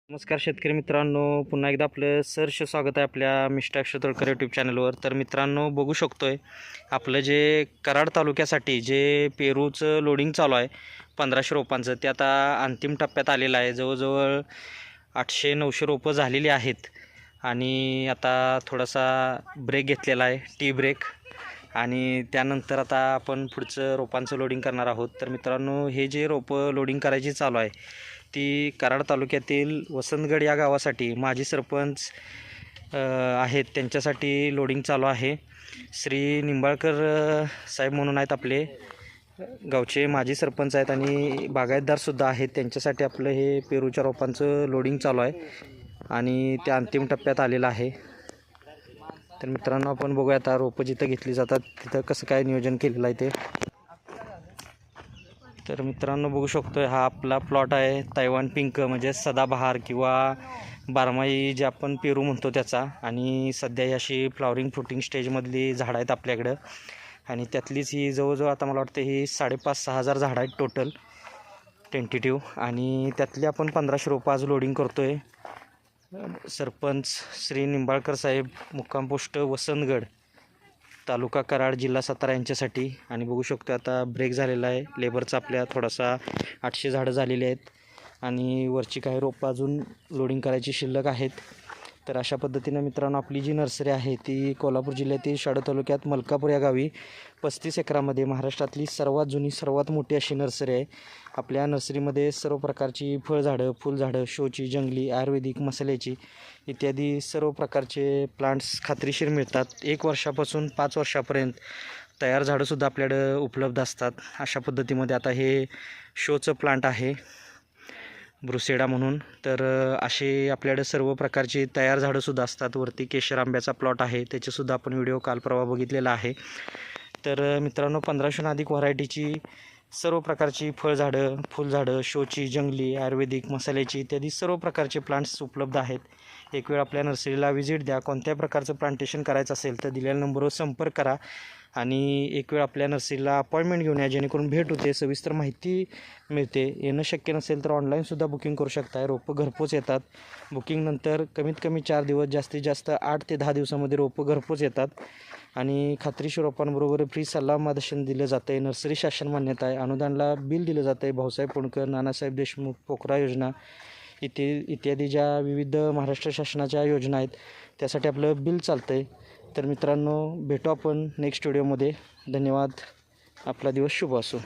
नमस्कार शेतकरी मित्रांनो, पुन्हा एकदा आपलं सहर्ष स्वागत आहे आपल्या मिस्टर अक्षय तोडकर यूट्यूब चॅनलवर. तर मित्रांनो, बघू शकतोय आपलं जे कराड तालुक्यासाठी जे पेरूचं लोडिंग चालू आहे 1500 रोपांचं, ते आता अंतिम टप्प्यात आलेलं आहे. जवळजवळ 800-900 रोपं झालेली आहेत आणि आता थोडासा ब्रेक घेतलेला आहे, टी ब्रेक. आणि त्यानंतर आता आपण पुढचं रोपांचं लोडिंग करणार आहोत. तर मित्रांनो, हे जे रोपं लोडिंग करायची चालू आहे ती कराड तालुक्यातील वसंतगड या गावासाठी माजी सरपंच आहेत, त्यांच्यासाठी लोडिंग चालू आहे. श्री निंबाळकर साहेब म्हणून आहेत, आपले गावचे माजी सरपंच आहेत आणि बागायतदारसुद्धा आहेत. त्यांच्यासाठी आपलं हे पेरूच्या रोपांचं लोडिंग चालू आहे आणि ते अंतिम टप्प्यात आलेलं आहे. तर मित्रांनो, आपण बघूया आता रोपं जिथं घेतली जातात तिथं कसं काय नियोजन केलेलं आहे ते. तर मित्रांनो, बघू शकतो हा आपला प्लॉट आहे. तैवान पिंक म्हणजे सदाबहार किंवा बारमाही जे आपण पेरू म्हणतो त्याचा. आणि सध्या ही अशी फ्लॉवरिंग फ्रुटिंग स्टेजमधली झाडं आहेत आपल्याकडं. आणि त्यातलीच ही जवळजवळ आता मला वाटतं ही 5,500-6,000 झाडं आहेत टोटल टेंटेटिव्ह. आणि त्यातली आपण 1500 रोपं आज लोडिंग करतो आहे. सरपंच श्री निंबाळकर साहेब, मुक्काम पोस्ट वसंतगड, तालुका कराड, जिल्हा सातारा यांच्यासाठी. आणि बघू शकतो आता ब्रेक झालेला आहे लेबरचा. आपल्या थोडासा 800 झाडं झालेली आहेत आणि वरची काही रोपं अजून लोडिंग करायची शिल्लक आहेत. तर अशा पद्धतीनं मित्रांनो, आपली जी नर्सरी आहे ती कोल्हापूर जिल्ह्यातील शाडू तालुक्यात मलकापूर या गावी 35 एकरामध्ये महाराष्ट्रातली सर्वात जुनी सर्वात मोठी अशी नर्सरी आहे. आपल्या नर्सरीमध्ये सर्व प्रकारची फळझाडं, फुलझाडं, शोची, जंगली, आयुर्वेदिक, मसाल्याची इत्यादी सर्व प्रकारचे प्लांट्स खात्रीशीर मिळतात. 1 वर्षापासून 5 वर्षापर्यंत तयार झाडंसुद्धा आपल्याकडं उपलब्ध असतात. अशा पद्धतीमध्ये आता हे शोचं प्लांट आहे ब्रुसेडा म्हणून. तर असे आपल्याकडे सर्व प्रकारची तयार झाडंसुद्धा असतात. वरती केशर आंब्याचा प्लॉट आहे, त्याचेसुद्धा आपण व्हिडिओ काल परवा बघितलेला आहे. तर मित्रांनो, 1500 अधिक व्हरायटीची सर्व प्रकारची फळझाडं, फुलझाडं, शोची, जंगली, आयुर्वेदिक, मसाल्याची इत्यादी सर्व प्रकारचे प्लांट्स उपलब्ध आहेत. एक वेळ आपल्या नर्सरीला व्हिजिट द्या. कोणत्या प्रकारचं प्लांटेशन करायचं असेल तर दिलेल्या नंबरवर संपर्क करा आणि एक वेळ आपल्या नर्सरीला अपॉइंटमेंट घेऊन या, जेणेकरून भेट होते, सविस्तर माहिती मिळते. येणं शक्य नसेल तर ऑनलाईनसुद्धा बुकिंग करू शकता. रोपं घरपोच येतात. बुकिंगनंतर कमीत कमी 4 दिवस, जास्तीत जास्त 8 ते 10 दिवसामध्ये रोपं घरपोच येतात. आणि खात्रीशीर रोपांबरोबर फ्री सल्ला मार्गदर्शन दिलं जातं आहे. नर्सरी शासन मान्यता आहे. अनुदानला बिल दिलं जातं आहे. भाऊसाहेब पुणकर, नानासाहेब देशमुख, पोखरा योजना इत्यादी ज्या विविध महाराष्ट्र शासनाच्या योजना आहेत त्यासाठी आपलं बिल चालतं आहे. तर मित्रांनो, भेटू आपण नेक्स्ट व्हिडिओमध्ये. धन्यवाद. आपला दिवस शुभ असो.